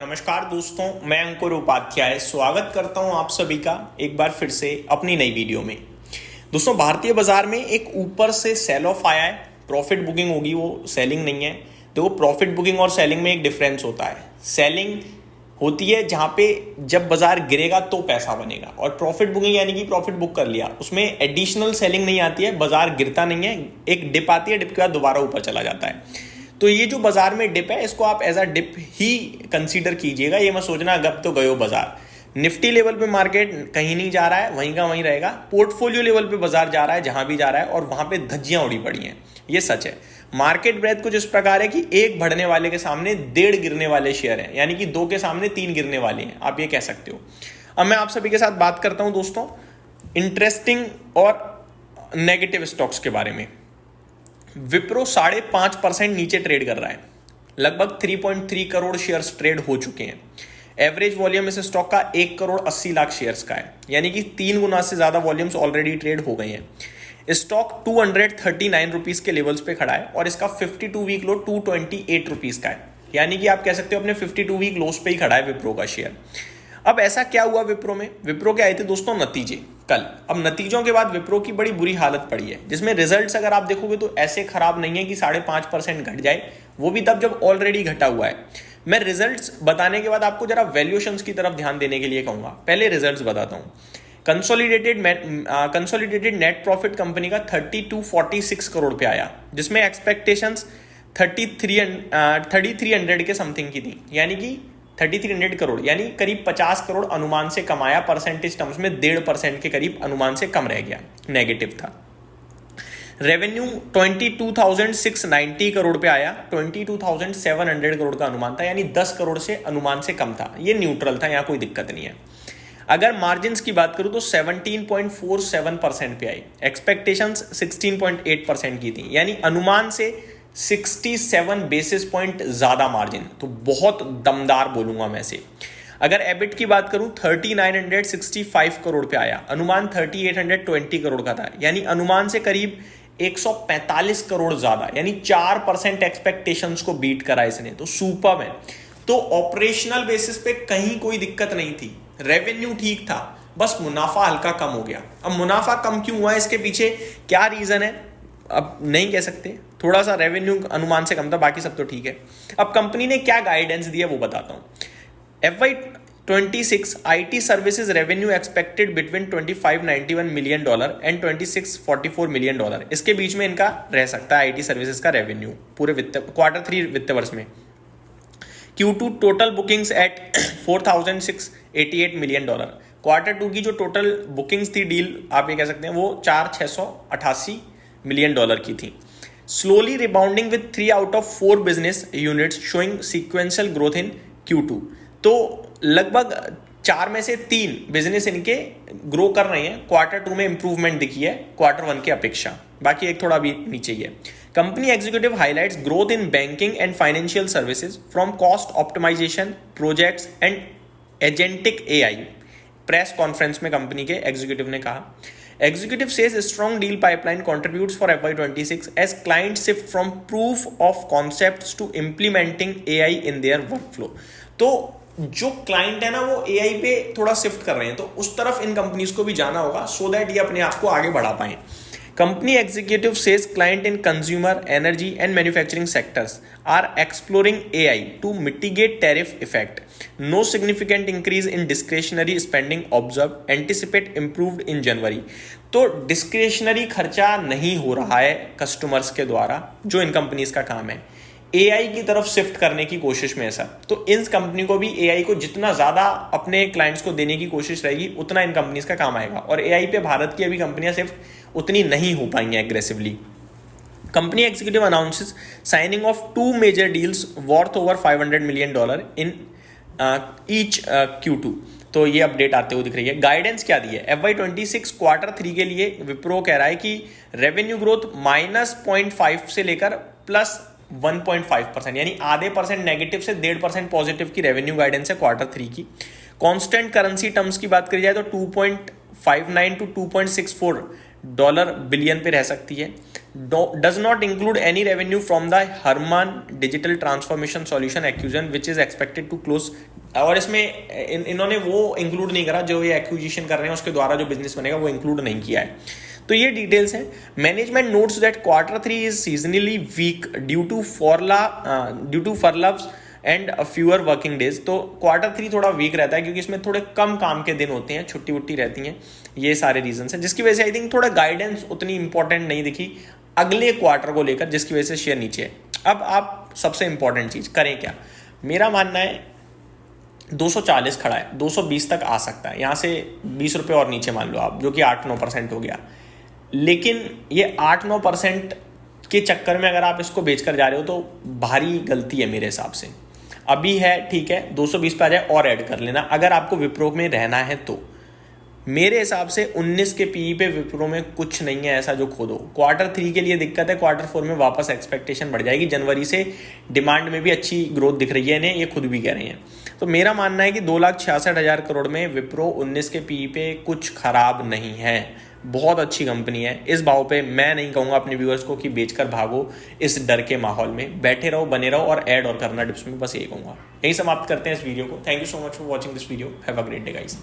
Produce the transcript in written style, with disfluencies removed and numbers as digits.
नमस्कार दोस्तों, मैं अंकुर उपाध्याय स्वागत करता हूं आप सभी का एक बार फिर से अपनी नई वीडियो में। दोस्तों, भारतीय बाजार में एक ऊपर से सेल ऑफ आया है। प्रॉफिट बुकिंग होगी, वो सेलिंग नहीं है। देखो, प्रॉफिट बुकिंग और सेलिंग में एक डिफरेंस होता है। सेलिंग होती है जहां पे जब बाजार गिरेगा तो पैसा बनेगा, और प्रॉफिट बुकिंग यानी कि प्रॉफिट बुक कर लिया, उसमें एडिशनल सेलिंग नहीं आती है। बाजार गिरता नहीं है, एक डिप आती है, डिप के बाद दोबारा ऊपर चला जाता है। तो ये जो बाजार में डिप है, इसको आप एज अ डिप ही कंसीडर कीजिएगा। ये मत सोचना गब तो गयो बाजार। निफ्टी लेवल पे मार्केट कहीं नहीं जा रहा है, वहीं का वहीं रहेगा। पोर्टफोलियो लेवल पे बाजार जा रहा है जहां भी जा रहा है, और वहां पे धज्जियां उड़ी पड़ी हैं। ये सच है। मार्केट ब्रेथ कुछ इस प्रकार है कि एक बढ़ने वाले के सामने 1.5 गिरने वाले शेयर हैं, यानी कि 2 के सामने 3 गिरने वाले हैं, आप ये कह सकते हो। अब मैं आप सभी के साथ बात करता हूं दोस्तों इंटरेस्टिंग और नेगेटिव स्टॉक्स के बारे में। विप्रो 5.5% नीचे ट्रेड कर रहा है। लगभग 3.3 करोड़ शेयर्स ट्रेड हो चुके हैं। एवरेज वॉल्यूम इस स्टॉक का 1 करोड़ 80 लाख शेयर्स का है, यानी कि 3 गुना से ज्यादा वॉल्यूम्स ऑलरेडी ट्रेड हो गए हैं। स्टॉक 239 रुपीज के लेवल्स पे खड़ा है, और इसका 52 वीक लो 228 रुपीज का है, यानी कि आप कह सकते हो अपने 52 वीक लोस पे ही खड़ा है विप्रो का शेयर। अब ऐसा क्या हुआ विप्रो में? विप्रो के आए थे दोस्तों नतीजे कल। अब नतीजों के बाद विप्रो की बड़ी बुरी हालत पड़ी है, जिसमें रिजल्ट्स अगर आप देखोगे तो ऐसे खराब नहीं है कि 5.5% घट जाए, वो भी तब जब ऑलरेडी घटा हुआ है। मैं रिजल्ट्स बताने के बाद आपको जरा वैल्यूएशंस की तरफ ध्यान देने के लिए कहूंगा। पहले रिजल्ट्स बताता हूं। कंसोलिडेटेड नेट प्रॉफिट कंपनी का 3246 करोड़ पे आया, जिसमें एक्सपेक्टेशंस 3300 के समथिंग की थी, यानी कि 3300 करोड़, यानी करीब 50 करोड़ अनुमान से कमाया। परसेंटेज टर्म्स में 1.5% के करीब अनुमान से कम रह गया, नेगेटिव था। रेवेन्यू 22,690 करोड़ पे आया, 22,700 करोड़ का अनुमान था, यानी 10 करोड़ से अनुमान से कम था। ये न्यूट्रल था, यहाँ कोई दिक्कत नहीं है। अगर मार्जिन की बात करूं तो 17.47% पे आई। एक्सपेक्टेशंस 16.8% की थी, यानी अनुमान से 67 बेसिस पॉइंट ज्यादा मार्जिन, तो बहुत दमदार बोलूंगा मैं से। अगर एबिट की बात करूं 3965 करोड़ पे आया, अनुमान 3820 करोड़ का था, यानी अनुमान से करीब 145 करोड़ ज्यादा, यानी 4% एक्सपेक्टेशंस को बीट करा इसने, तो सुपर है। तो ऑपरेशनल बेसिस पे कहीं कोई दिक्कत नहीं थी। रेवेन्यू ठीक था, बस मुनाफा हल्का कम हो गया। अब मुनाफा कम क्यों हुआ, इसके पीछे क्या रीजन है अब नहीं कह सकते। थोड़ा सा रेवेन्यू अनुमान से कम था, बाकी सब तो ठीक है। अब कंपनी ने क्या गाइडेंस दिया वो बताता हूं। FY26 IT services revenue expected between $2591 million and $2644 million. इसके बीच में इनका रह सकता है IT सर्विसेज का रेवेन्यू पूरे Q3 वित्त वर्ष में। Q2 total bookings eight $4688 million. Q2 की जो टोटल बुकिंग्स थी, डील आप ये कह सकते हैं, वो 4688 मिलियन डॉलर की थी। Slowly rebounding with 3 out of 4 business units showing sequential growth in Q2। तो लगभग 4 में से 3 बिजनेस इनके ग्रो कर रहे हैं। Q2 में इंप्रूवमेंट दिखी है Q1 की अपेक्षा, बाकी एक थोड़ा भी नीचे ही है। Company executive highlights growth in banking and financial services from cost optimisation projects and agentic AI। Press conference में कंपनी के एग्जीक्यूटिव ने कहा, Executive says a strong deal pipeline contributes for FY26 as clients shift from proof of concepts to implementing AI in their workflow। तो जो client है ना, वो AI पे थोड़ा शिफ्ट कर रहे हैं, तो उस तरफ इन कंपनीज को भी जाना होगा, सो दैट ये अपने आप को आगे बढ़ा पाएं। Company executive says client in consumer, energy and manufacturing sectors are exploring AI to mitigate tariff effect. No significant increase in discretionary spending observed. Anticipate improved in January। तो डिस्क्रिशनरी खर्चा नहीं हो रहा है कस्टमर्स के द्वारा, जो इन कंपनीज का काम है। AI की तरफ शिफ्ट करने की कोशिश में ऐसा, तो इन कंपनी को भी AI को जितना ज्यादा अपने क्लाइंट्स को देने की कोशिश रहेगी, उतना इन कंपनीज का काम आएगा। और AI पे भारत की अभी कंपनियां सिर्फ उतनी नहीं हो पाएंगी aggressively. Company executive announces signing of 2 major deals worth over $500 million in each Q2। तो ये अपडेट आते हुए दिख रही है। गाइडेंस क्या दी है? FY26 Q3 के लिए विप्रो कह रहा है कि रेवेन्यू ग्रोथ -0.5 से लेकर +1.5%, यानी आधे % नेगेटिव से 1.5% पॉजिटिव की रेवेन्यू गाइडेंस है Q3 की। कांस्टेंट करेंसी टर्म्स की बात करी जाए तो 2.59 to 2.64 डॉलर बिलियन पे रह सकती है। Does not include any revenue from the Harman digital transformation solution acquisition which is expected to close. और इसमें इन्होंने वो इंक्लूड नहीं करा जो ये एक्विजिशन कर रहे हैं उसके द्वारा जो बिजनेस बनेगा वो इंक्लूड नहीं किया है। तो ये डिटेल्स हैं। Management notes that Q3 is seasonally weak due to furloughs and fewer working days. तो Q3 थोड़ा वीक रहता है क्योंकि इसमें थोड़े कम काम के दिन होते हैं, छुट्टी वुट्टी रहती हैं, ये सारे रीजन हैं जिसकी वजह से आई थिंक थोड़ा गाइडेंस उतनी इंपॉर्टेंट नहीं दिखी अगले क्वार्टर को लेकर, जिसकी वजह से शेयर नीचे है। अब आप सबसे इंपॉर्टेंट चीज करें क्या, मेरा मानना है 240 खड़ा है, 220 तक आ सकता है, यहाँ से 20 रुपये और नीचे मान लो आप, जो कि 8-9% हो गया। लेकिन ये 8-9% के चक्कर में अगर आप इसको बेचकर जा रहे हो तो भारी गलती है मेरे हिसाब से। अभी है ठीक है 220 पे आ जाए और ऐड कर लेना अगर आपको विप्रो में रहना है तो। मेरे हिसाब से 19 के पीई पे विप्रो में कुछ नहीं है ऐसा जो खोदो। Q3 के लिए दिक्कत है, Q4 में वापस एक्सपेक्टेशन बढ़ जाएगी। जनवरी से डिमांड में भी अच्छी ग्रोथ दिख रही है इन्हें, ये खुद भी कह रहे हैं। तो मेरा मानना है कि 2,66,000 करोड़ में विप्रो 19 के पीई पे कुछ खराब नहीं है, बहुत अच्छी कंपनी है। इस भाव पे मैं नहीं कहूँगा अपने व्यूअर्स को कि बेचकर भागो इस डर के माहौल में, बैठे रहो, बने रहो और ऐड और करना डिप्स में, बस यही कहूँगा। यही समाप्त करते हैं इस वीडियो को। Thank you so much for watching this video. Have a great day guys.